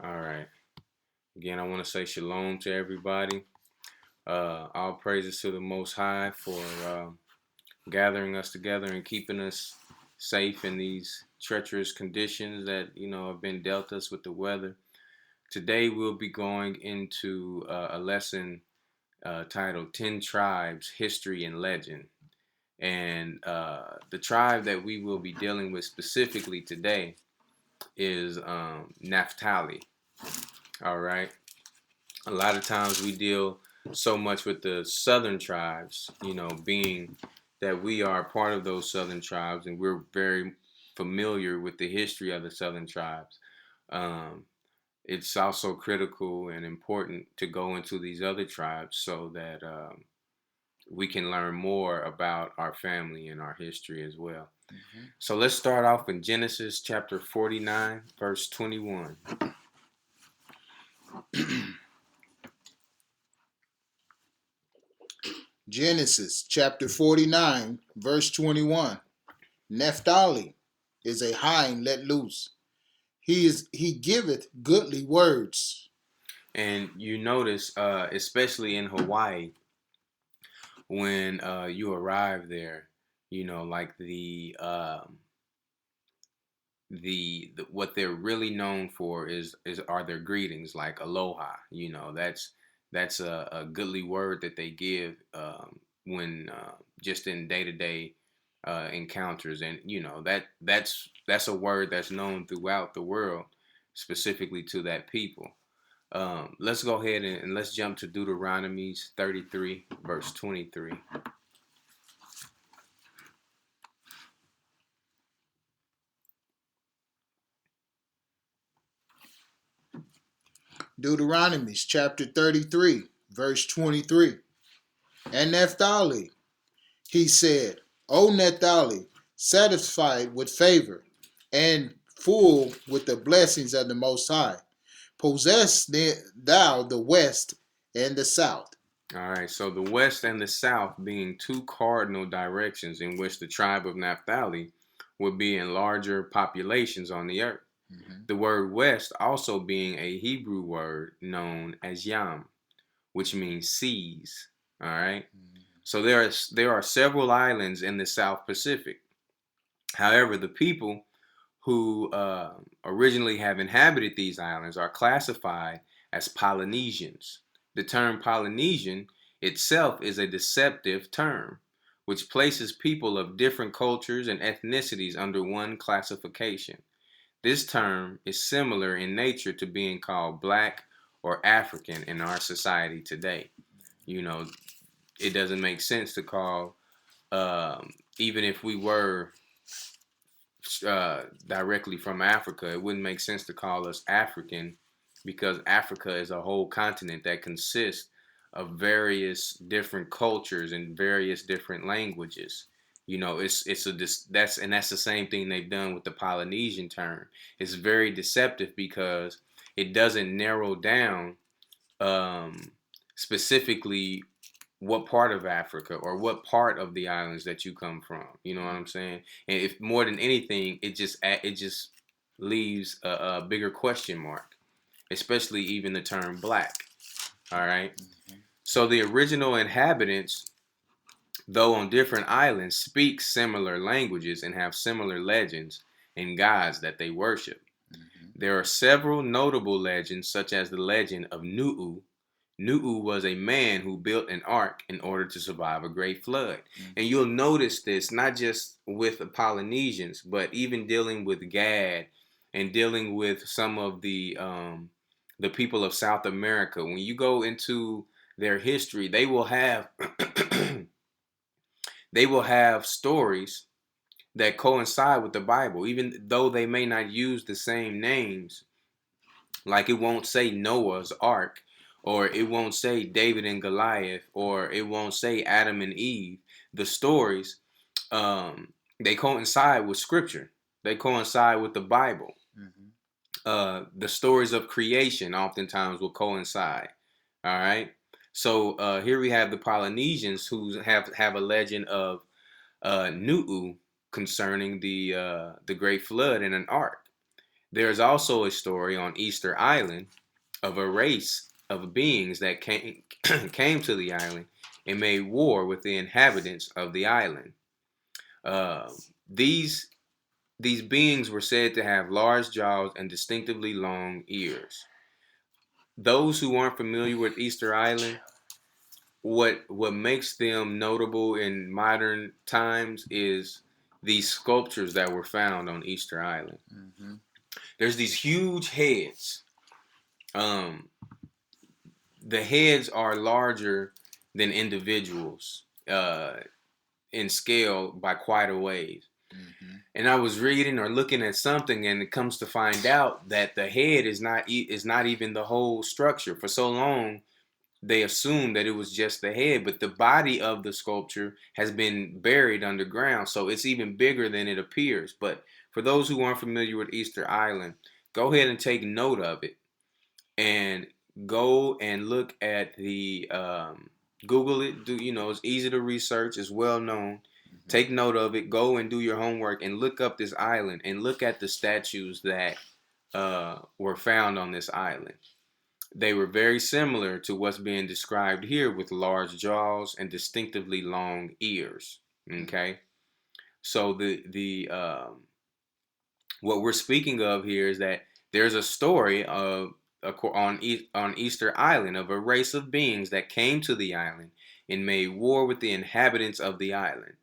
All right. Again, I want to say shalom to everybody. All praises to the Most High for gathering us together and keeping us safe in these treacherous conditions that have been dealt us with the weather. Today we'll be going into a lesson titled 10 Tribes, History and Legend. And the tribe that we will be dealing with specifically today is Naphtali. All right. A lot of times we deal so much with the southern tribes, being that we are part of those southern tribes and we're very familiar with the history of the southern tribes. Um, it's also critical and important to go into these other tribes so that we can learn more about our family and our history as well. Mm-hmm. So let's start off in Genesis chapter 49, verse 21. Genesis chapter 49, verse 21. Naphtali is a hind let loose. He giveth goodly words. And you notice, especially in Hawaii, when you arrive there, like the what they're really known for is are their greetings, like aloha. That's a goodly word that they give when just in day to day encounters, and that's a word that's known throughout the world, specifically to that people. Let's go ahead and let's jump to Deuteronomy 33, verse 23. Deuteronomy chapter 33, verse 23. And Naphtali, he said, O Naphtali, satisfied with favor and full with the blessings of the Most High, possess thou the west and the south. All right, so the west and the south being two cardinal directions in which the tribe of Naphtali would be in larger populations on the earth. Mm-hmm. The word west also being a Hebrew word known as yam, which means seas. All right. Mm-hmm. So there are several islands in the South Pacific. However, the people who originally have inhabited these islands are classified as Polynesians. The term Polynesian itself is a deceptive term, which places people of different cultures and ethnicities under one classification. This term is similar in nature to being called black or African in our society today. You know, it doesn't make sense to call, even if we were directly from Africa, it wouldn't make sense to call us African because Africa is a whole continent that consists of various different cultures and various different languages. That's the same thing they've done with the Polynesian term. It's very deceptive because it doesn't narrow down um, specifically what part of Africa or what part of the islands that you come from. You know what I'm saying? And if more than anything, it just leaves a bigger question mark, especially even the term black. All right. Mm-hmm. So the original inhabitants, though on different islands, speak similar languages and have similar legends and gods that they worship. Mm-hmm. There are several notable legends, such as the legend of Nu'u. Nu'u was a man who built an ark in order to survive a great flood. Mm-hmm. And you'll notice this not just with the Polynesians, but even dealing with Gad and dealing with some of the people of South America. When you go into their history, they will have they will have stories that coincide with the Bible, even though they may not use the same names. Like it won't say Noah's Ark, or it won't say David and Goliath, or it won't say Adam and Eve. The stories, they coincide with Scripture. They coincide with the Bible. The stories of creation oftentimes will coincide. All right. So here we have the Polynesians who have a legend of Nu'u concerning the Great Flood in an ark. There is also a story on Easter Island of a race of beings that came to the island and made war with the inhabitants of the island. Uh, these these beings were said to have large jaws and distinctively long ears. Those who aren't familiar with Easter Island, what makes them notable in modern times is these sculptures that were found on Easter Island. Mm-hmm. There's these huge heads. Um, the heads are larger than individuals in scale by quite a ways. Mm-hmm. And I was reading or looking at something, and it comes to find out that the head is not even the whole structure. For so long, they assumed that it was just the head, but the body of the sculpture has been buried underground, so it's even bigger than it appears. But for those who aren't familiar with Easter Island, go ahead and take note of it, and go and look at the Google it. It's easy to research, it's well known. Take note of it, go and do your homework and look up this island and look at the statues that were found on this island. They were very similar to what's being described here, with large jaws and distinctively long ears. Okay, so the what we're speaking of here is that there's a story of on Easter Island of a race of beings that came to the island and made war with the inhabitants of the island.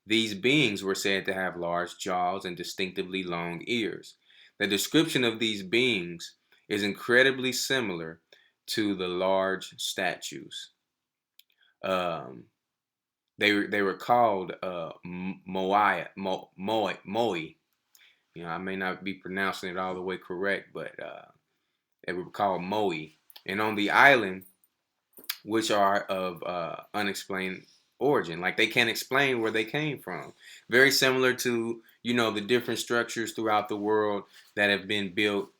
These beings were said to have large jaws and distinctively long ears. The description of these beings is incredibly similar to the large statues. Um, they were called Moi. I may not be pronouncing it all the way correct, but they were called Moi. And on the island, which are of unexplained origin, like they can't explain where they came from. Very similar to the different structures throughout the world that have been built,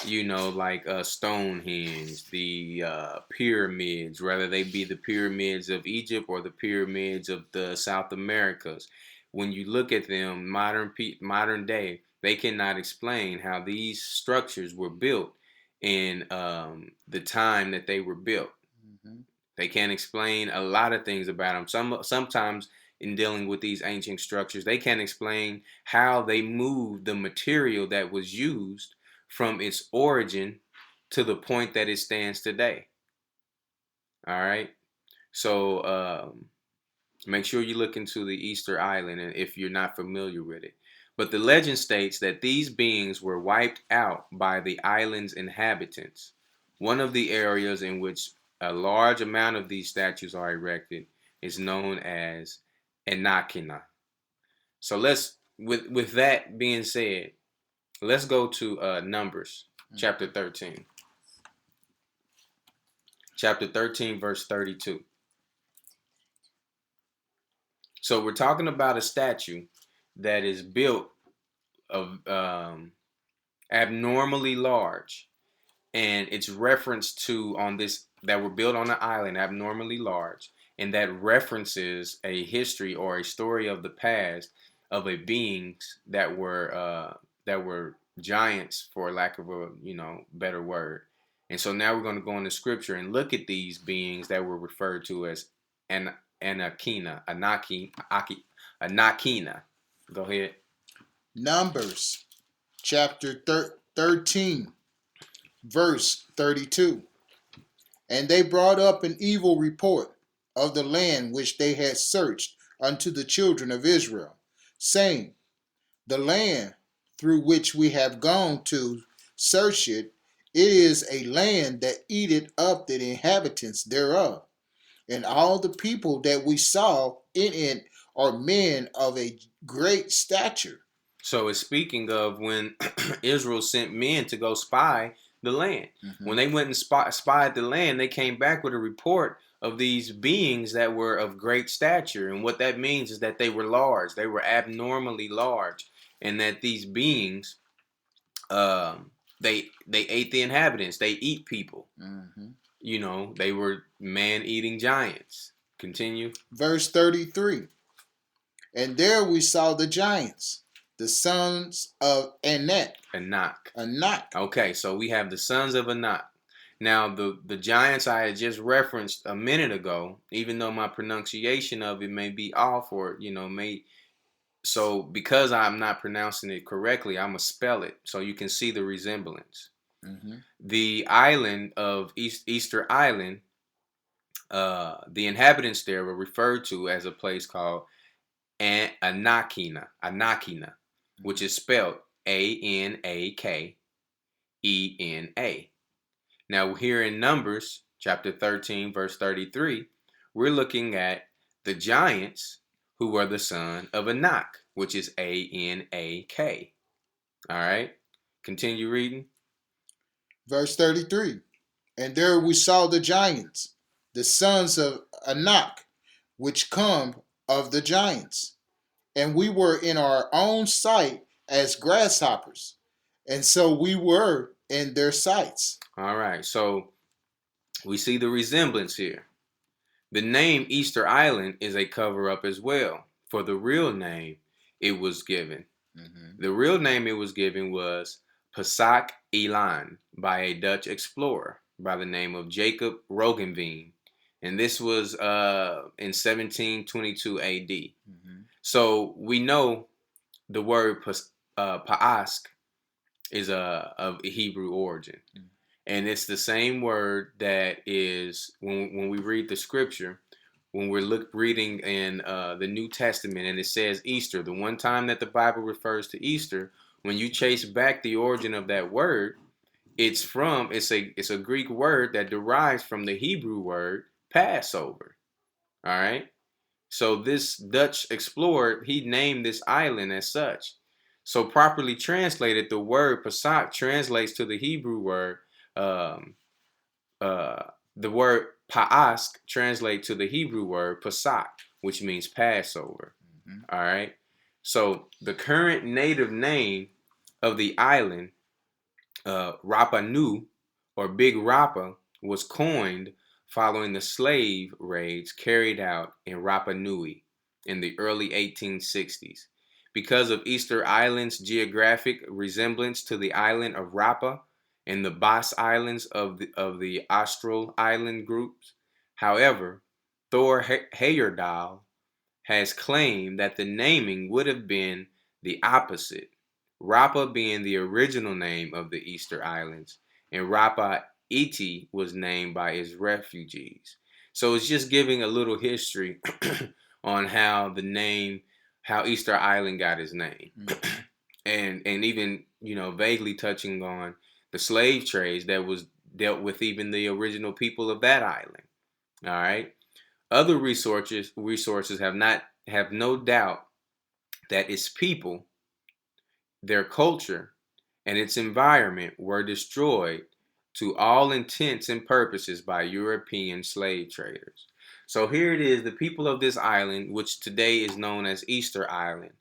like Stonehenge, the pyramids, whether they be the pyramids of Egypt or the pyramids of the South Americas. When you look at them, modern day, they cannot explain how these structures were built in the time that they were built. Mm-hmm. They can't explain a lot of things about them. Sometimes in dealing with these ancient structures, they can't explain how they moved the material that was used from its origin to the point that it stands today. All right. So make sure you look into the Easter Island, and if you're not familiar with it. But the legend states that these beings were wiped out by the island's inhabitants. One of the areas in which a large amount of these statues are erected is known as Enakina. So with that being said, let's go to Numbers chapter 13. Chapter 13, verse 32. So we're talking about a statue that is built of abnormally large, and it's referenced to on this that were built on an island abnormally large, and that references a history or a story of the past of a beings that were giants, for lack of a better word. And so now we're going to go into scripture and look at these beings that were referred to as an Anakina. Go ahead. Numbers chapter 13, verse 32. And they brought up an evil report of the land which they had searched unto the children of Israel, saying, the land through which we have gone to search it, it is a land that eateth up the inhabitants thereof. And all the people that we saw in it are men of a great stature. So it's speaking of when Israel sent men to go spy the land. Mm-hmm. When they went and spied the land, they came back with a report of these beings that were of great stature. And what that means is that they were large. They were abnormally large. And that these beings, they ate the inhabitants. They eat people. Mm-hmm. They were man-eating giants. Continue. Verse 33. And there we saw the giants, the sons of Anak. Anak. Anak. Okay, so we have the sons of Anak. Now, the giants I had just referenced a minute ago, even though my pronunciation of it may be off, or so because I'm not pronouncing it correctly, I'm gonna spell it so you can see the resemblance. Mm-hmm. The island of Easter Island, the inhabitants there were referred to as a place called Anakina, which is spelled Anakena. Now, here in Numbers chapter 13, verse 33, we're looking at the giants who were the son of Anak, which is Anak. All right, continue reading. Verse 33. And there we saw the giants, the sons of Anak, which come of the giants. And we were in our own sight as grasshoppers. And so we were in their sights. All right, so we see the resemblance here. The name Easter Island is a cover up as well. For the real name it was given. Mm-hmm. The real name it was given was Pasak Elan by a Dutch explorer by the name of Jacob Roggeveen. And this was in 1722 AD. Mm-hmm. So we know the word Pa'ask is of Hebrew origin. Mm-hmm. And it's the same word that is when we read the scripture, when we're reading in the New Testament, and it says Easter, the one time that the Bible refers to Easter, when you chase back the origin of that word, it's a Greek word that derives from the Hebrew word Passover. All right. So this Dutch explorer, he named this island as such. So properly translated, the word Pesach translates to the Hebrew word um, uh, the word Pa'ask translates to the Hebrew word Pesach, which means Passover. Mm-hmm. All right. So the current native name of the island, Rapa Nu, or Big Rapa, was coined following the slave raids carried out in Rapa Nui in the early 1860s. Because of Easter Island's geographic resemblance to the island of Rapa and the Bas Islands of the Austral Island groups. However, Thor Heyerdahl has claimed that the naming would have been the opposite, Rapa being the original name of the Easter Islands, and Rapa Iti was named by its refugees. So it's just giving a little history on how Easter Island got its name. and even, vaguely touching on the slave trades that was dealt with even the original people of that island. All right. Other resources have no doubt that its people, their culture, and its environment were destroyed to all intents and purposes by European slave traders. So here it is, the people of this island, which today is known as Easter Island,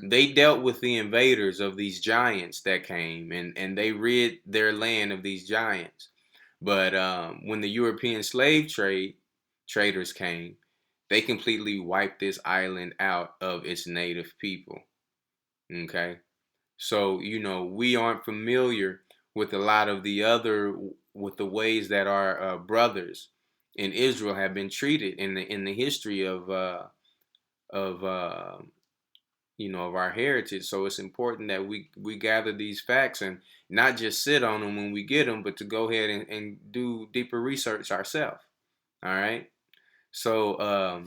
they dealt with the invaders of these giants that came, and they rid their land of these giants. But when the European slave traders came, they completely wiped this island out of its native people. Okay. So, we aren't familiar with a lot of with the ways that our brothers in Israel have been treated in the history of of our heritage. So it's important that we gather these facts and not just sit on them when we get them, but to go ahead and do deeper research ourselves. All right. So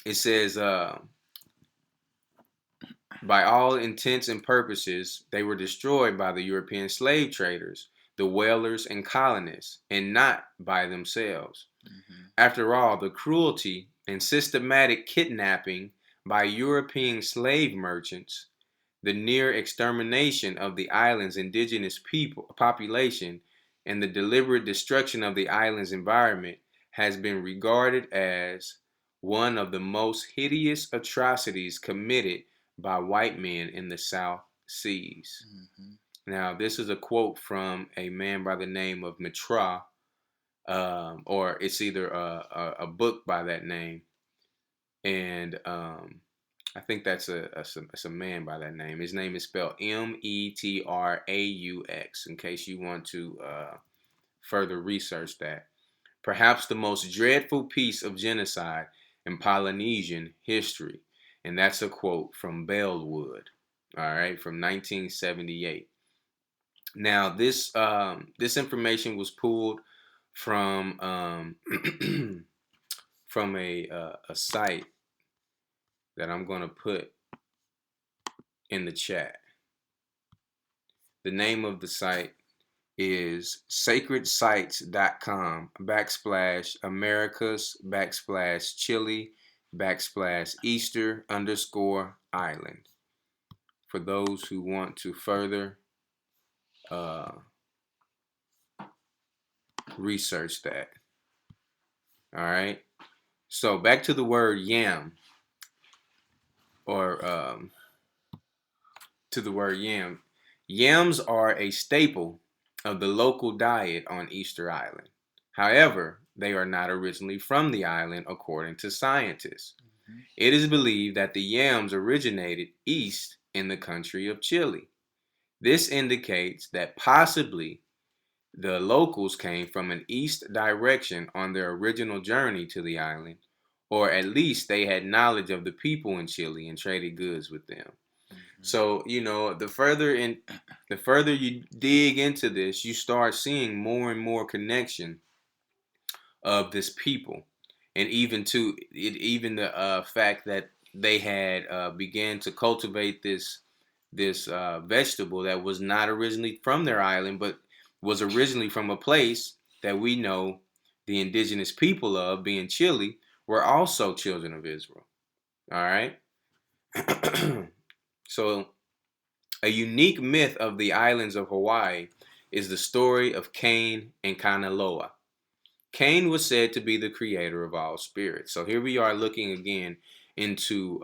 it says, by all intents and purposes, they were destroyed by the European slave traders, the whalers and colonists, and not by themselves. Mm-hmm. After all, the cruelty and systematic kidnapping by European slave merchants, the near extermination of the island's indigenous population, and the deliberate destruction of the island's environment has been regarded as one of the most hideous atrocities committed by white men in the South Seas. Mm-hmm. Now, this is a quote from a man by the name of Mitra, or it's either a book by that name. And I think that's a man by that name. His name is spelled Metraux. In case you want to further research that. Perhaps the most dreadful piece of genocide in Polynesian history, and that's a quote from Bellwood. All right, from 1978. Now this information was pulled from from a site that I'm gonna put in the chat. The name of the site is sacredsites.com / Americas / Chile / Easter _island. For those who want to further uh, research that. All right. So back to the word yam, or to the word yam. Yams are a staple of the local diet on Easter Island. However, they are not originally from the island, according to scientists. Mm-hmm. It is believed that the yams originated east in the country of Chile. This indicates that possibly the locals came from an east direction on their original journey to the island, or at least they had knowledge of the people in Chile and traded goods with them. So, you know, the further you dig into this, you start seeing more and more connection of this people, and even the fact that they had began to cultivate this vegetable that was not originally from their island, but was originally from a place that we know the indigenous people of, being Chile, were also children of Israel. All right. So a unique myth of the islands of Hawaii is the story of Cain and Kanaloa. Cain was said to be the creator of all spirits. So here we are looking again into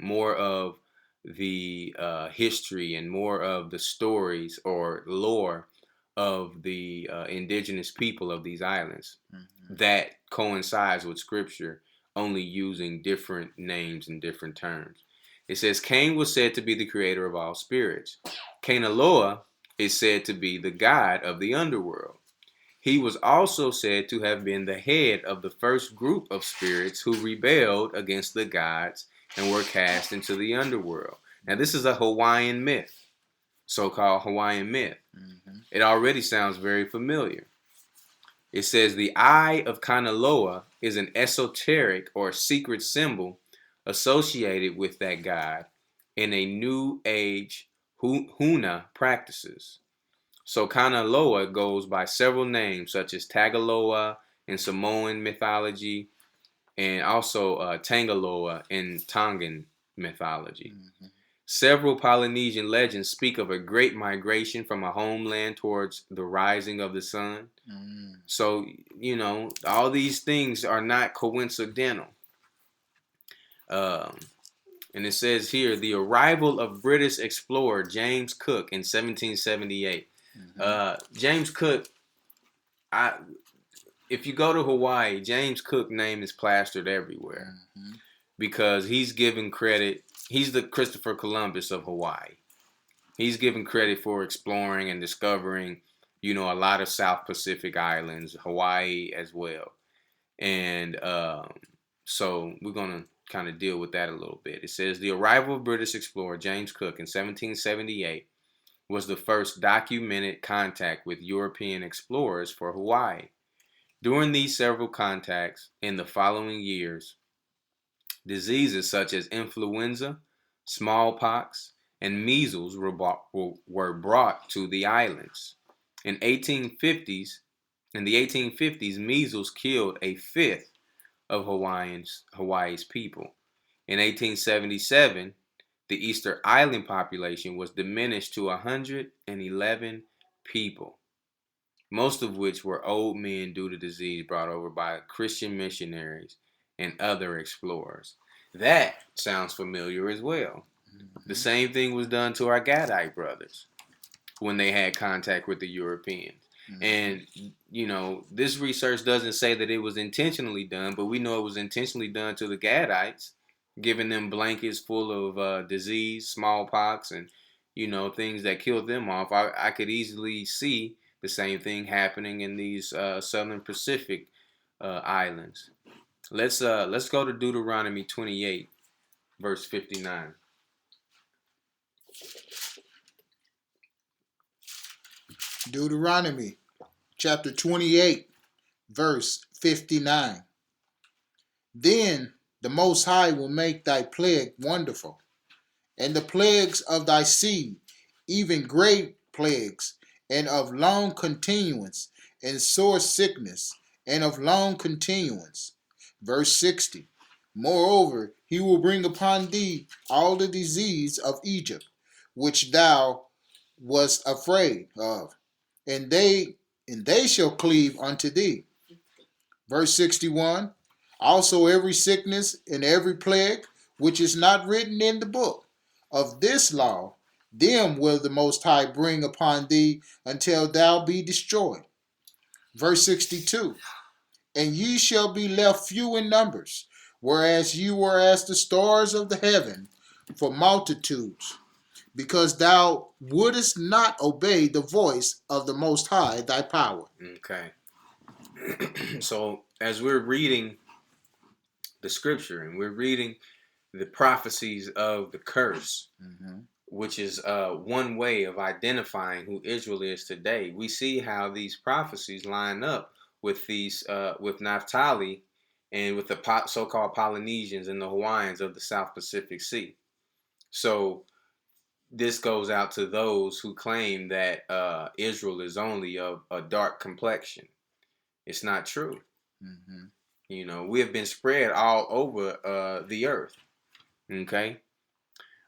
more of the history and more of the stories or lore of the indigenous people of these islands, mm-hmm. that coincides with scripture, only using different names and different terms. It says Cain was said to be the creator of all spirits. Kanaloa is said to be the god of the underworld. He was also said to have been the head of the first group of spirits who rebelled against the gods and were cast into the underworld. Now, this is a Hawaiian myth, so-called Hawaiian myth. Mm-hmm. It already sounds very familiar. It says the eye of Kanaloa is an esoteric or secret symbol associated with that god in a New Age Huna practices. So Kanaloa goes by several names, such as Tagaloa in Samoan mythology, and also Tangaloa in Tongan mythology. Mm-hmm. Several Polynesian legends speak of a great migration from a homeland towards the rising of the sun. Mm. So, you know, all these things are not coincidental. And it says here, the arrival of British explorer James Cook in 1778. Mm-hmm. James Cook, if you go to Hawaii, James Cook name is plastered everywhere, mm-hmm. because he's given credit. He's the Christopher Columbus of Hawaii. He's given credit for exploring and discovering, you know, a lot of South Pacific islands, Hawaii as well. And so we're going to kind of deal with that a little bit. It says the arrival of British explorer James Cook in 1778 was the first documented contact with European explorers for Hawaii. During these several contacts in the following years, diseases such as influenza, smallpox, and measles were brought to the islands. In the 1850s, measles killed a fifth of Hawaii's people. In 1877, the Easter Island population was diminished to 111 people, most of which were old men due to disease brought over by Christian missionaries and other explorers. That sounds familiar as well. Mm-hmm. The same thing was done to our Gadite brothers when they had contact with the Europeans. Mm-hmm. And, you know, this research doesn't say that it was intentionally done, but we know it was intentionally done to the Gadites, giving them blankets full of disease, smallpox, and things that killed them off. I could easily see the same thing happening in these southern Pacific islands. Let's go to Deuteronomy 28, verse 59. Deuteronomy chapter 28, verse 59. Then the Most High will make thy plague wonderful, and the plagues of thy seed, even great plagues, and of long continuance, and sore sickness, and of long continuance. Verse 60. Moreover, he will bring upon thee all the disease of Egypt, which thou wast afraid of, and they shall cleave unto thee. Verse 61. Also every sickness and every plague which is not written in the book of this law, them will the Most High bring upon thee until thou be destroyed. Verse 62. And ye shall be left few in numbers, whereas you were as the stars of the heaven for multitudes, because thou wouldest not obey the voice of the Most High thy power. Okay. So as we're reading the scripture and we're reading the prophecies of the curse, which is one way of identifying who Israel is today, we see how these prophecies line up with these with Naphtali and with the so-called Polynesians and the Hawaiians of the South Pacific Sea. So this goes out to those who claim that Israel is only of a dark complexion. It's not true. We have been spread all over the earth. Okay.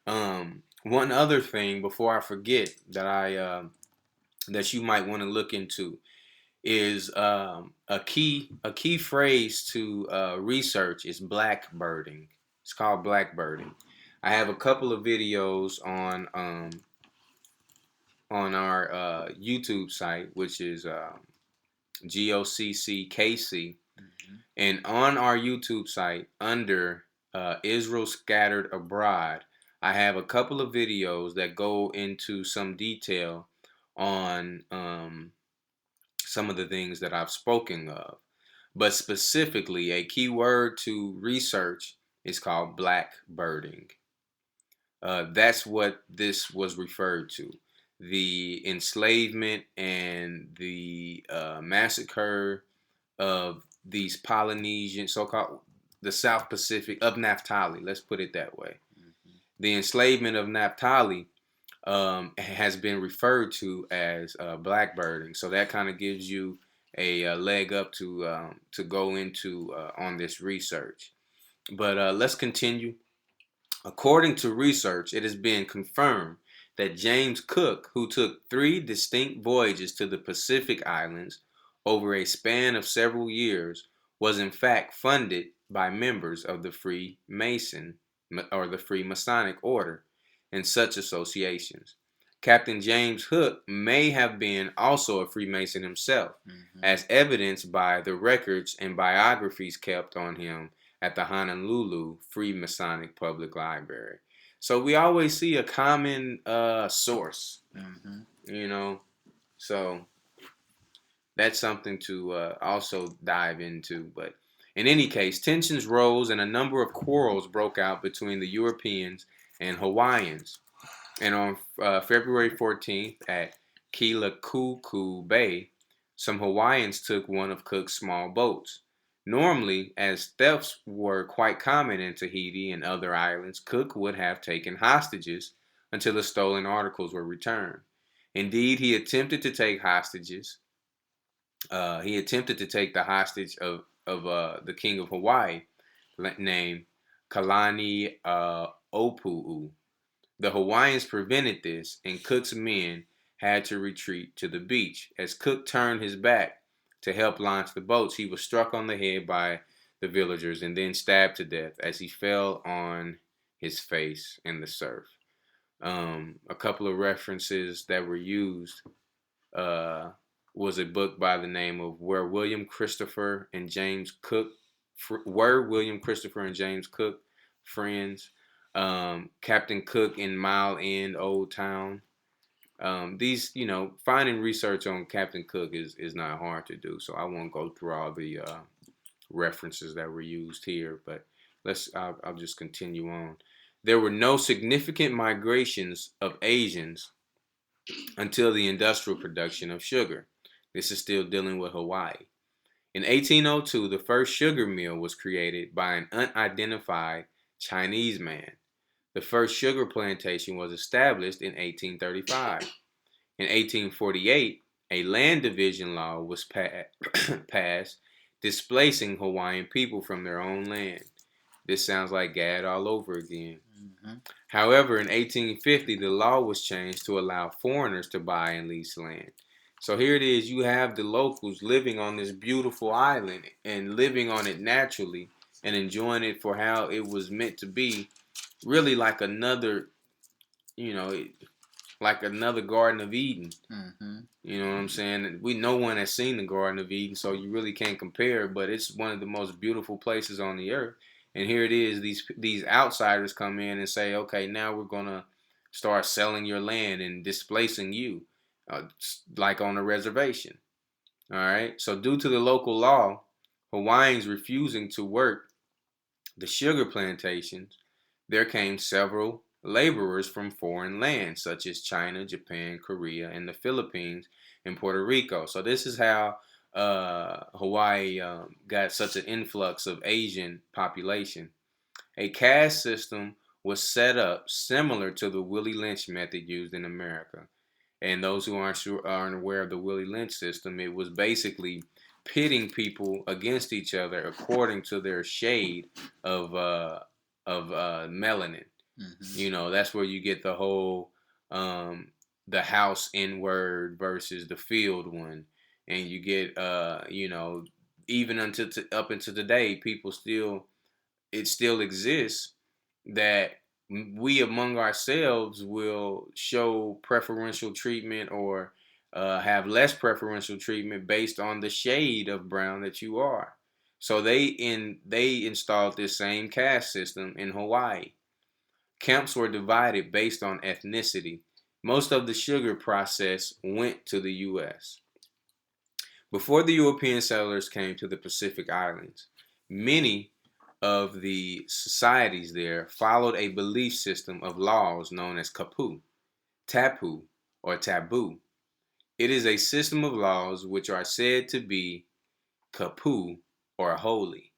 One other thing before I forget that you might want to look into is a key phrase to research is blackbirding. It's called blackbirding. I have a couple of videos on our YouTube site, which is GOCCKC, and on our YouTube site under Israel Scattered Abroad, I have a couple of videos that go into some detail on some of the things that I've spoken of. But specifically, a key word to research is called blackbirding. That's what this was referred to. The enslavement and the massacre of these Polynesian, so-called the South Pacific of Naphtali. Let's put it that way. The enslavement of Naphtali has been referred to as blackbirding. So that kind of gives you a leg up to go into on this research. But let's continue. According to research, it has been confirmed that James Cook, who took 3 distinct voyages to the Pacific Islands over a span of several years, was in fact funded by members of the Freemason or the Freemasonic order and such associations. Captain James Hook may have been also a Freemason himself, as evidenced by the records and biographies kept on him at the Honolulu Freemasonic Public Library. So we always see a common source, so that's something to also dive into. But in any case, tensions rose and a number of quarrels broke out between the Europeans and Hawaiians. And on February 14th at Kealakuku Bay, some Hawaiians took one of Cook's small boats. Normally, as thefts were quite common in Tahiti and other islands, Cook would have taken hostages until the stolen articles were returned. Indeed, he attempted to take hostages. He attempted to take the hostage of the king of Hawaii, named Kalani Opu'u. The Hawaiians prevented this, and Cook's men had to retreat to the beach. As Cook turned his back to help launch the boats, he was struck on the head by the villagers and then stabbed to death as he fell on his face in the surf. A couple of references that were used was a book by the name of William Christopher and James Cook friends. Captain Cook in Mile End, Old Town. These, finding research on Captain Cook is not hard to do. So I won't go through all the references that were used here, but I'll just continue on. There were no significant migrations of Asians until the industrial production of sugar. This is still dealing with Hawaii. In 1802, the first sugar mill was created by an unidentified Chinese man. The first sugar plantation was established in 1835. In 1848, a land division law was passed, displacing Hawaiian people from their own land. This sounds like Gad all over again. Mm-hmm. However, in 1850, the law was changed to allow foreigners to buy and lease land. So here it is, you have the locals living on this beautiful island and living on it naturally and enjoying it for how it was meant to be, really like another, like another Garden of Eden. Mm-hmm. You know what I'm saying? No one has seen the Garden of Eden, so you really can't compare, but it's one of the most beautiful places on the earth. And here it is, these outsiders come in and say, okay, now we're going to start selling your land and displacing you, like on a reservation. All right. So due to the local law, Hawaiians refusing to work the sugar plantations, there came several laborers from foreign lands, such as China, Japan, Korea, and the Philippines and Puerto Rico. So this is how Hawaii got such an influx of Asian population. A caste system was set up similar to the Willie Lynch method used in America. And those who aren't aware of the Willie Lynch system, it was basically pitting people against each other according to their shade of melanin. Mm-hmm. That's where you get the whole the house N word versus the field one, and you get even up until today, it still exists that we among ourselves will show preferential treatment or have less preferential treatment based on the shade of brown that you are. So they installed this same caste system in Hawaii. Camps were divided based on ethnicity. Most of the sugar process went to the U.S. Before the European settlers came to the Pacific Islands, many of the societies there followed a belief system of laws known as kapu, tapu, or taboo. It is a system of laws which are said to be kapu or holy.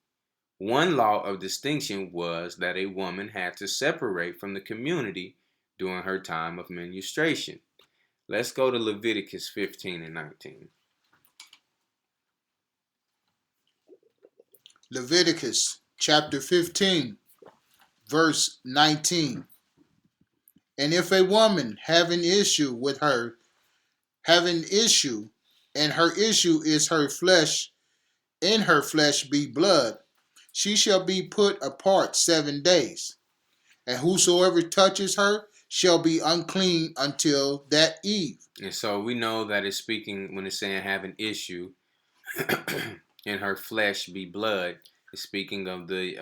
One law of distinction was that a woman had to separate from the community during her time of menstruation. Let's go to Leviticus 15 and 19. Leviticus chapter 15, verse 19. And if a woman have an issue, and her issue is her flesh, in her flesh be blood, she shall be put apart 7 days. And whosoever touches her shall be unclean until that eve. And so we know that it's speaking, when it's saying have an issue, in her flesh be blood, it's speaking of the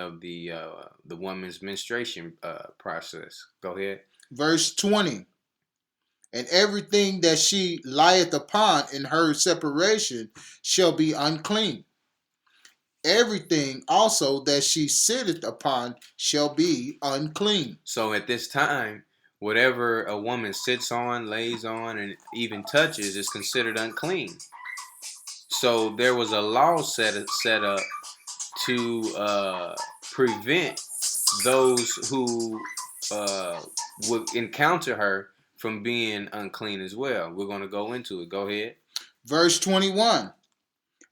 woman's menstruation process. Go ahead. Verse 20. And everything that she lieth upon in her separation shall be unclean. Everything also that she sitteth upon shall be unclean. So at this time, whatever a woman sits on, lays on, and even touches is considered unclean. So there was a law set up to prevent those who would encounter her from being unclean as well. We're going to go into it. Go ahead. Verse 21.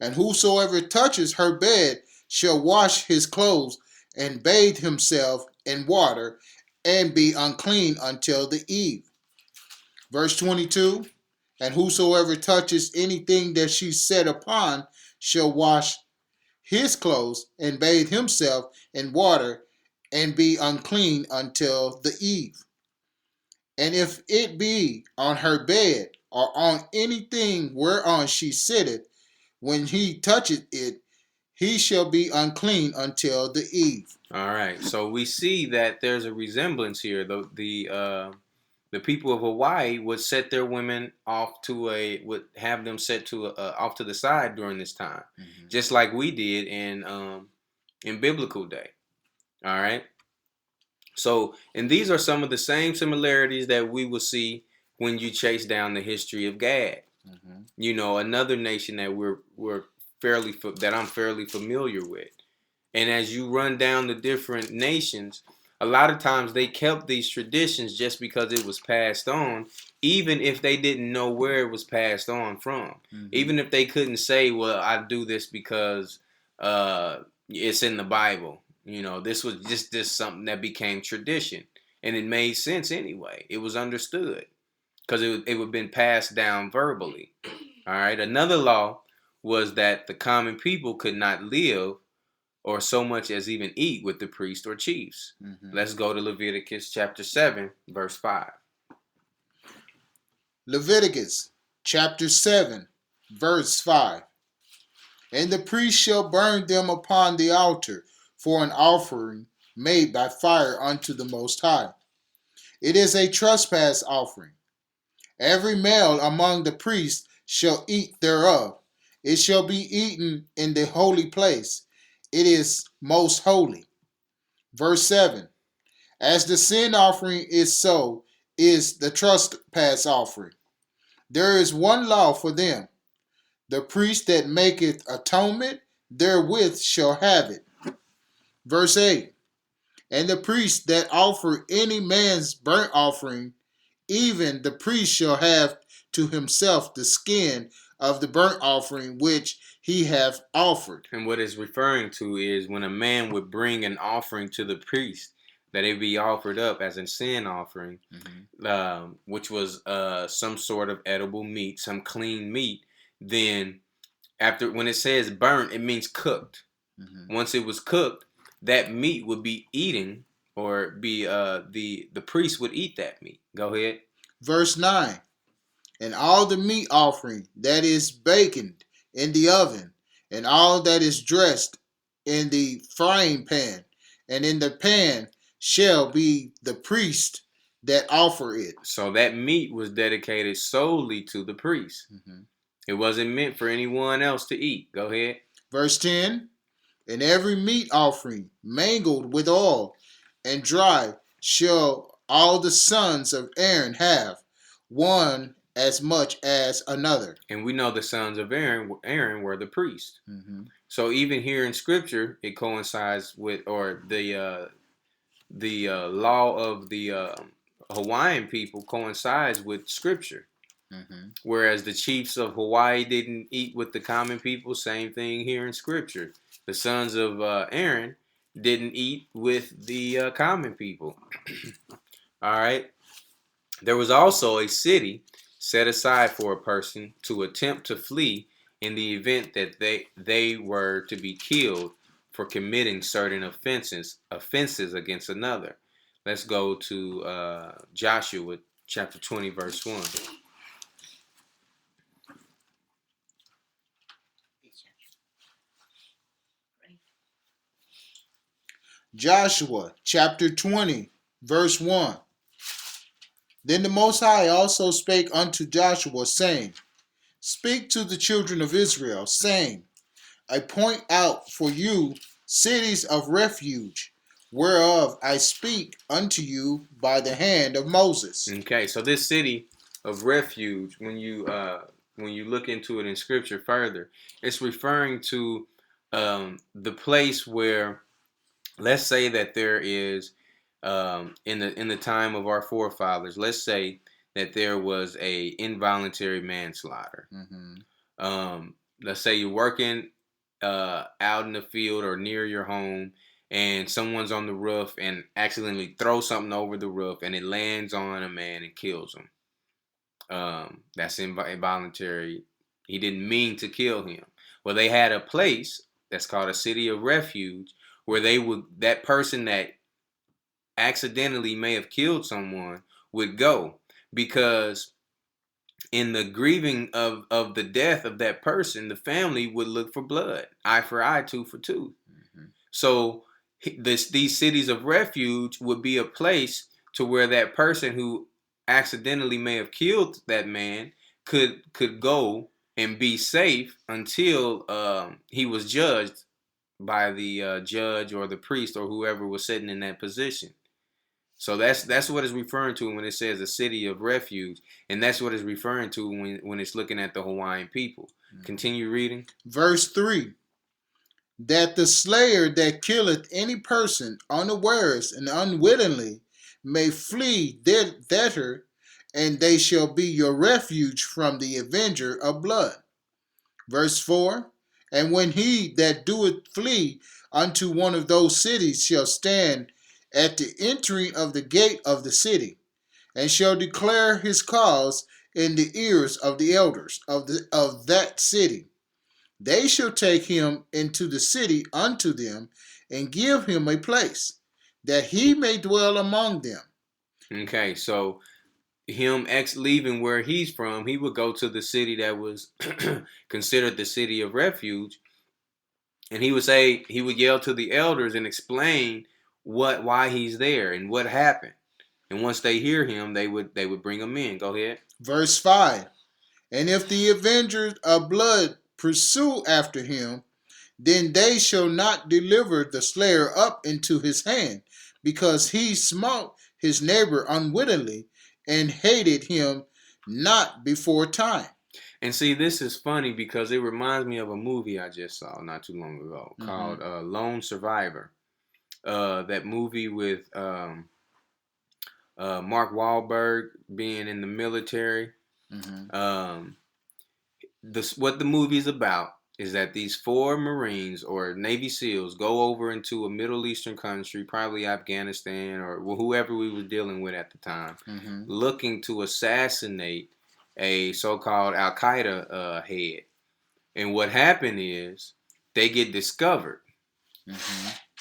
And whosoever touches her bed shall wash his clothes and bathe himself in water and be unclean until the eve. Verse 22. And whosoever touches anything that she set upon shall wash his clothes and bathe himself in water and be unclean until the eve. And if it be on her bed or on anything whereon she sitteth, when he toucheth it, he shall be unclean until the eve. All right. So we see that there's a resemblance here. The people of Hawaii would set their women off to would have them set to off to the side during this time, just like we did in biblical day. All right. So, and these are some of the same similarities that we will see when you chase down the history of Gad. You know, another nation that I'm fairly familiar with. And as you run down the different nations, a lot of times they kept these traditions just because it was passed on, even if they didn't know where it was passed on from. Even if they couldn't say, well, I do this because it's in the Bible. You know, this was just something that became tradition. And it made sense anyway. It was understood because it would have been passed down verbally. All right. Another law was that the common people could not live or so much as even eat with the priest or chiefs. Let's go to Leviticus chapter 7, verse 5. Leviticus chapter 7, verse 5. And the priest shall burn them upon the altar for an offering made by fire unto the Most High. It is a trespass offering. Every male among the priests shall eat thereof. It shall be eaten in the holy place. It is most holy. Verse 7. As the sin offering is, so is the trespass offering. There is one law for them. The priest that maketh atonement therewith shall have it. Verse 8. And the priest that offer any man's burnt offering, even the priest shall have to himself the skin of the burnt offering which he hath offered. And what it's referring to is when a man would bring an offering to the priest, that it be offered up as a sin offering, which was some sort of edible meat, some clean meat. Then when it says burnt, it means cooked. Once it was cooked, that meat would be eaten, or be the priest would eat that meat. Go ahead. Verse 9. And all the meat offering that is baconed in the oven, and all that is dressed in the frying pan, and in the pan shall be the priest that offer it. So that meat was dedicated solely to the priest. It wasn't meant for anyone else to eat. Go ahead. Verse 10. And every meat offering mingled with oil and dry shall all the sons of Aaron have, one as much as another. And we know the sons of Aaron were the priests. So even here in Scripture, it coincides with, or the law of the Hawaiian people coincides with Scripture. Whereas the chiefs of Hawaii didn't eat with the common people, same thing here in Scripture. The sons of Aaron didn't eat with the common people. All right. There was also a city set aside for a person to attempt to flee in the event that they were to be killed for committing certain offenses against another. Let's go to Joshua chapter 20, verse 1. Joshua chapter 20, verse 1. Then the Most High also spake unto Joshua, saying, Speak to the children of Israel, saying, I point out for you cities of refuge, whereof I speak unto you by the hand of Moses. Okay, so this city of refuge, when you look into it in Scripture further, it's referring to the place where, let's say that there is in the time of our forefathers, let's say that there was a involuntary manslaughter. Let's say you're working out in the field or near your home, and someone's on the roof and accidentally throws something over the roof, and it lands on a man and kills him. That's involuntary. He didn't mean to kill him. Well, they had a place that's called a city of refuge, where that person that accidentally may have killed someone would go, because in the grieving of the death of that person, the family would look for blood, eye for eye, tooth for tooth. Mm-hmm. So these cities of refuge would be a place to where that person who accidentally may have killed that man could go and be safe until he was judged by the judge or the priest or whoever was sitting in that position. So that's what it's referring to when it says a city of refuge, and that's what it's referring to when it's looking at the Hawaiian people. Continue reading. Verse 3. That the slayer that killeth any person unawares and unwittingly may flee thither, and they shall be your refuge from the avenger of blood. Verse 4. And when he that doeth flee unto one of those cities shall stand at the entering of the gate of the city, and shall declare his cause in the ears of the elders of that city, they shall take him into the city unto them, and give him a place, that he may dwell among them. Okay, so him leaving where he's from, he would go to the city that was considered the city of refuge, and he would yell to the elders and explain why he's there and what happened. And once they hear him, they would bring him in. Go ahead. Verse 5. And if the avengers of blood pursue after him, then they shall not deliver the slayer up into his hand, because he smote his neighbor unwittingly, and hated him not before time. And see, this is funny because it reminds me of a movie I just saw not too long ago called Lone Survivor. That movie with Mark Wahlberg being in the military. What the movie's about is that these 4 Marines or Navy SEALs go over into a Middle Eastern country, probably Afghanistan or whoever we were dealing with at the time, looking to assassinate a so-called Al-Qaeda head. And what happened is they get discovered.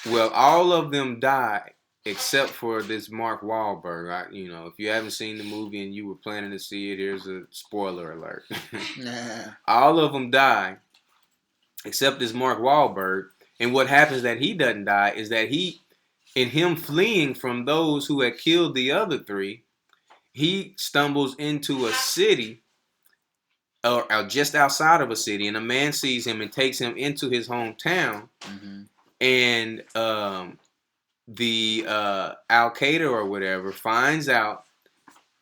Well, all of them die except for this Mark Wahlberg. If you haven't seen the movie and you were planning to see it, here's a spoiler alert. All of them die except this Mark Wahlberg. And what happens that he doesn't die is that in him fleeing from those who had killed the other 3, he stumbles into a city or just outside of a city, and a man sees him and takes him into his hometown. And the Al-Qaeda or whatever finds out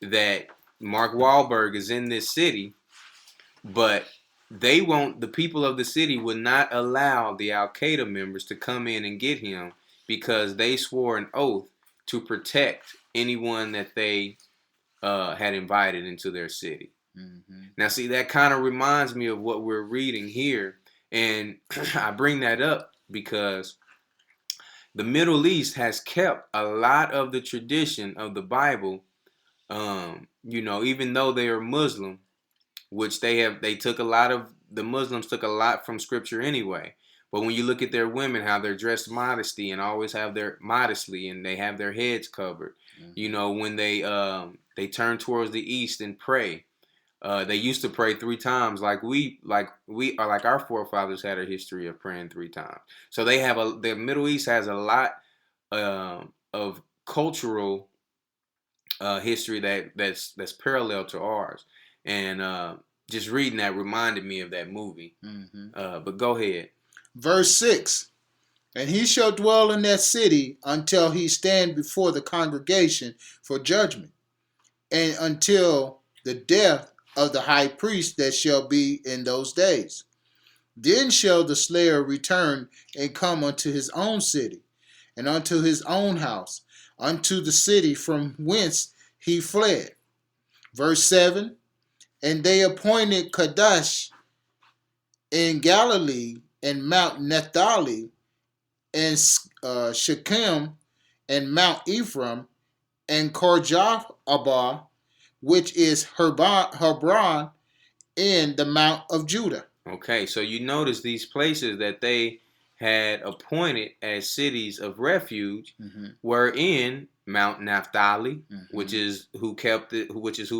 that Mark Wahlberg is in this city, but the people of the city would not allow the Al-Qaeda members to come in and get him because they swore an oath to protect anyone that they had invited into their city. Now, see, that kind of reminds me of what we're reading here, and I bring that up because the Middle East has kept a lot of the tradition of the Bible, even though they are Muslim, which the Muslims took a lot from scripture anyway. But when you look at their women, how they're dressed modestly and always have their modestly, and they have their heads covered, when they turn towards the east and pray. They used to pray 3 times, like our forefathers had a history of praying 3 times. So the Middle East has a lot of cultural history that's parallel to ours, and just reading that reminded me of that movie. But go ahead. Verse 6. And he shall dwell in that city until he stand before the congregation for judgment, and until the death of the high priest that shall be in those days. Then shall the slayer return and come unto his own city, and unto his own house, unto the city from whence he fled. Verse 7. And they appointed Kadesh in Galilee, and Mount Naphtali, and Shechem, and Mount Ephraim, and Kirjath-arba, which is Hebron, in the Mount of Judah. Okay, so you notice these places that they had appointed as cities of refuge were in Mount Naphtali, which is who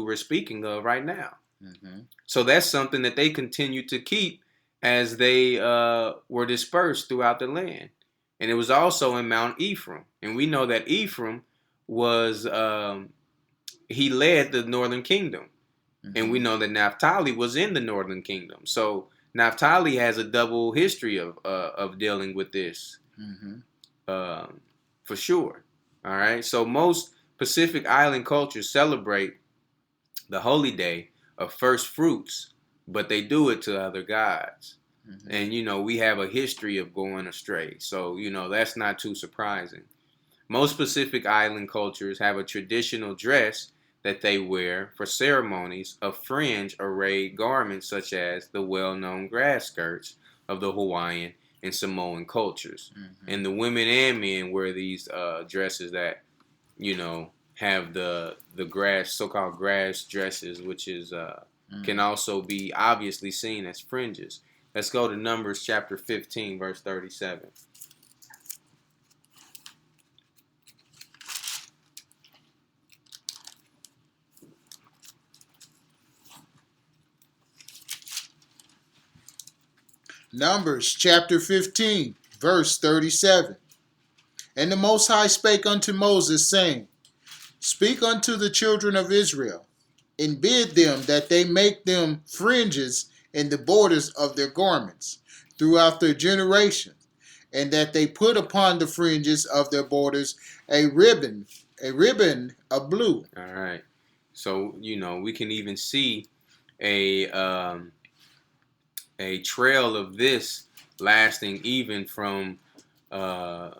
we're speaking of right now. Mm-hmm. So that's something that they continued to keep as they were dispersed throughout the land. And it was also in Mount Ephraim. And we know that Ephraim was, he led the northern kingdom. And we Mm-hmm. know that Naphtali was in the northern kingdom. So Naphtali has a double history of dealing with this, Mm-hmm. for sure. All right. So most Pacific Island cultures celebrate the holy day of first fruits, but they do it to other gods. Mm-hmm. And we have a history of going astray. So that's not too surprising. Most Pacific Island cultures have a traditional dress that they wear for ceremonies of fringe arrayed garments such as the well-known grass skirts of the Hawaiian and Samoan cultures. Mm-hmm. And the women and men wear these dresses that have the grass, so-called grass dresses, which is can also be obviously seen as fringes. Let's go to Numbers chapter 15, verse 37. Numbers chapter 15, verse 37. And the Most High spake unto Moses, saying, Speak unto the children of Israel, and bid them that they make them fringes in the borders of their garments throughout their generations, and that they put upon the fringes of their borders a ribbon of blue. All right. So we can even see a a trail of this lasting even from uh,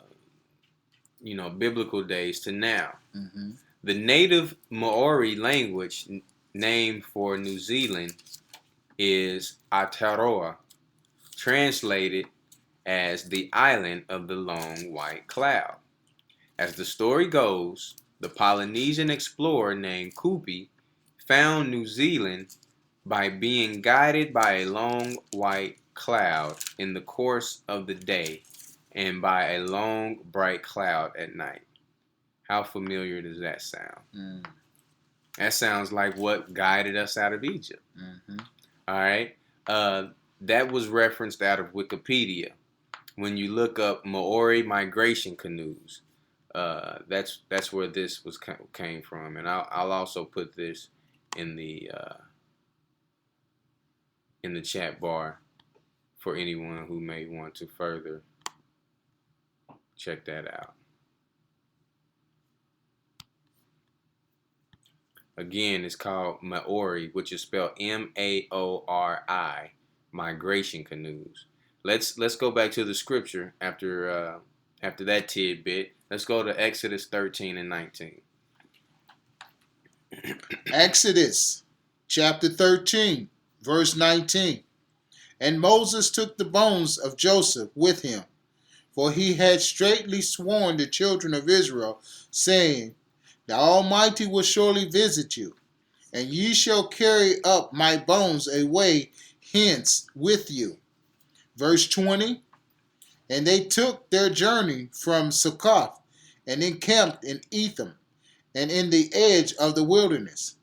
biblical days to now. Mm-hmm. The native Maori language name for New Zealand is Aotearoa, translated as the island of the long white cloud. As the story goes, the Polynesian explorer named Kupi found New Zealand by being guided by a long white cloud in the course of the day and by a long bright cloud at night. How familiar does that sound? Mm. That sounds like what guided us out of Egypt. Mm-hmm. All right. That was referenced out of Wikipedia. When you look up Maori migration canoes, that's where this was came from, and I'll also put this in the chat bar for anyone who may want to further check that out. Again, it's called Maori, which is spelled Maori, migration canoes. Let's go back to the scripture after that tidbit. Let's go to Exodus 13 and 19. Exodus chapter 13, verse 19. And Moses took the bones of Joseph with him, for he had straitly sworn the children of Israel, saying, The Almighty will surely visit you, and ye shall carry up my bones away hence with you. Verse 20. And they took their journey from Succoth, and encamped in Etham, and in the edge of the wilderness.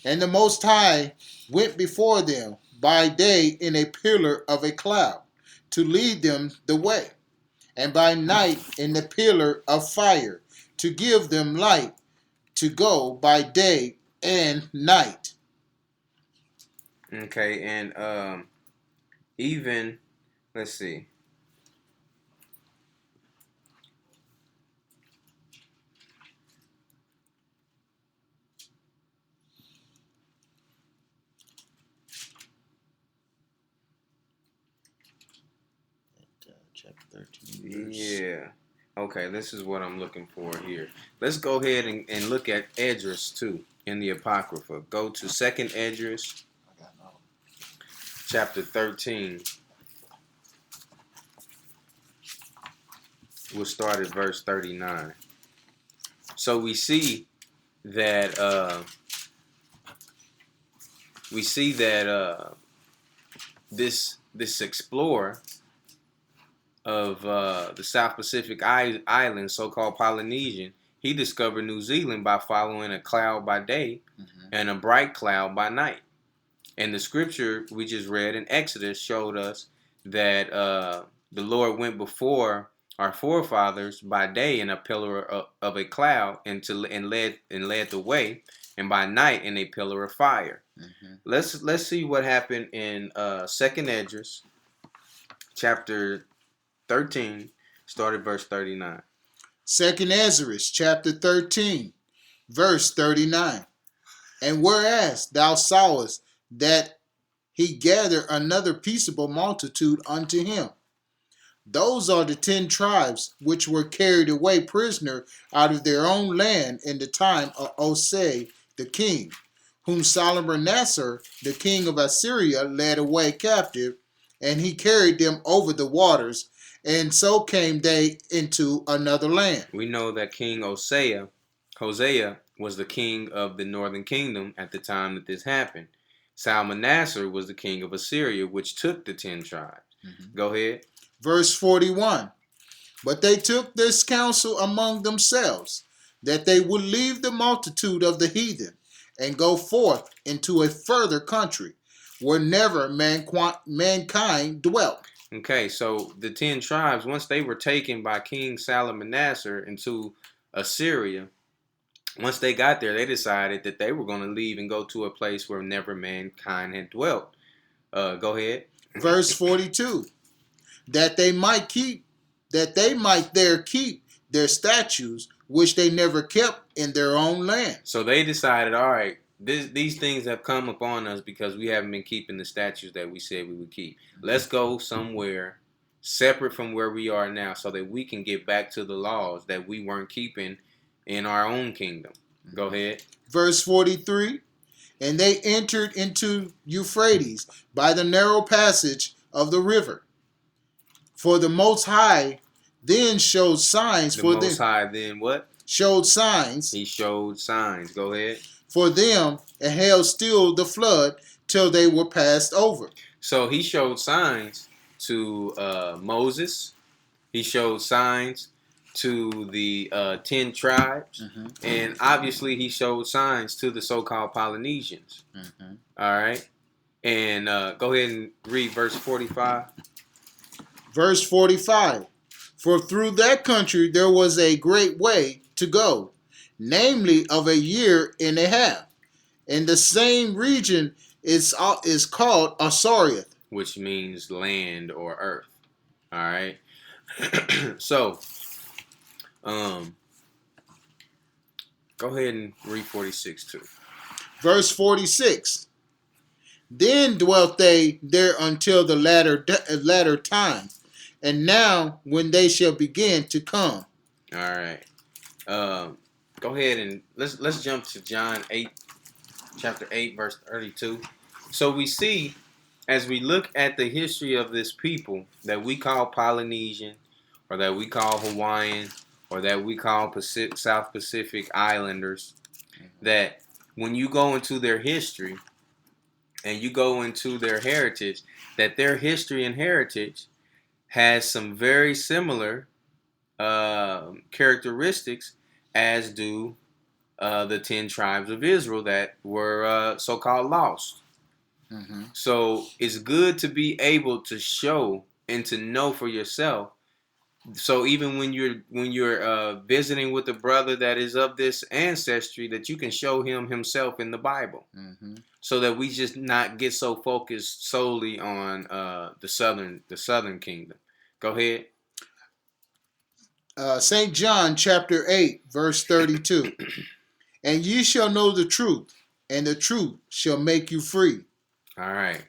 And the Most High went before them by day in a pillar of a cloud, to lead them the way, and by night in the pillar of fire, to give them light to go by day and night. Okay, and even let's see. Chapter 13. Yeah. Okay, this is what I'm looking for here. Let's go ahead and look at Esdras too in the Apocrypha. Go to 2nd Esdras, chapter 13. We'll start at verse 39. So we see that this explorer of the South Pacific Island, so-called Polynesian, he discovered New Zealand by following a cloud by day and a bright cloud by night. And the scripture we just read in Exodus showed us that the Lord went before our forefathers by day in a pillar of a cloud and led the way, and by night in a pillar of fire. Mm-hmm. Let's see what happened in Second Esdras chapter 13, started verse 39. Second Esdras chapter 13, verse 39. And whereas thou sawest that he gathered another peaceable multitude unto him, those are the 10 tribes which were carried away prisoner out of their own land in the time of Osei the king, whom Salmanassar the king of Assyria led away captive, and he carried them over the waters, and so came they into another land. We know that King Hosea was the king of the northern kingdom at the time that this happened. Salmanassar was the king of Assyria, which took the 10 tribes. Mm-hmm. Go ahead. Verse 41. But they took this counsel among themselves, that they would leave the multitude of the heathen, and go forth into a further country, where never mankind dwelt. Okay, so the 10 tribes, once they were taken by King Salmanassar into Assyria, once they got there, they decided that they were going to leave and go to a place where never mankind had dwelt. Go ahead. Verse 42. That they might there keep their statutes, which they never kept in their own land. So they decided, all right, these things have come upon us because we haven't been keeping the statutes that we said we would keep. Let's go somewhere separate from where we are now so that we can get back to the laws that we weren't keeping in our own kingdom. Go ahead. Verse 43. And they entered into Euphrates by the narrow passage of the river. For the Most High then showed signs for them. The Most High then what? Showed signs. He showed signs. Go ahead. For them, and held still the flood till they were passed over. So he showed signs to Moses. He showed signs to the 10 tribes. Mm-hmm. And obviously he showed signs to the so-called Polynesians. Mm-hmm. All right. And go ahead and read verse 45. Verse 45. For through that country there was a great way to go, namely of a year and a half. And the same region is called Asariath, which means land or earth. All right. So, go ahead and read 46 too. Verse 46. Then dwelt they there until the latter time, and now when they shall begin to come. All right. Go ahead and let's jump to John 8, chapter 8, verse 32. So we see, as we look at the history of this people that we call Polynesian, or that we call Hawaiian, or that we call South Pacific Islanders, that when you go into their history and you go into their heritage, that their history and heritage has some very similar characteristics as do the 10 tribes of Israel that were so-called lost. Mm-hmm. So it's good to be able to show and to know for yourself. So even when you're visiting with a brother that is of this ancestry, that you can show him himself in the Bible. Mm-hmm. So that we just not get so focused solely on the southern kingdom. Go ahead. St. John chapter 8, verse 32. And ye shall know the truth, and the truth shall make you free. All right.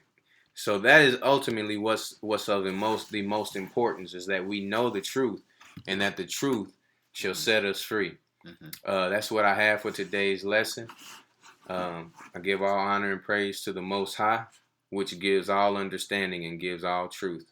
So that is ultimately what's of the most importance, is that we know the truth, and that the truth shall set us free. Mm-hmm. That's what I have for today's lesson. I give all honor and praise to the Most High, which gives all understanding and gives all truth.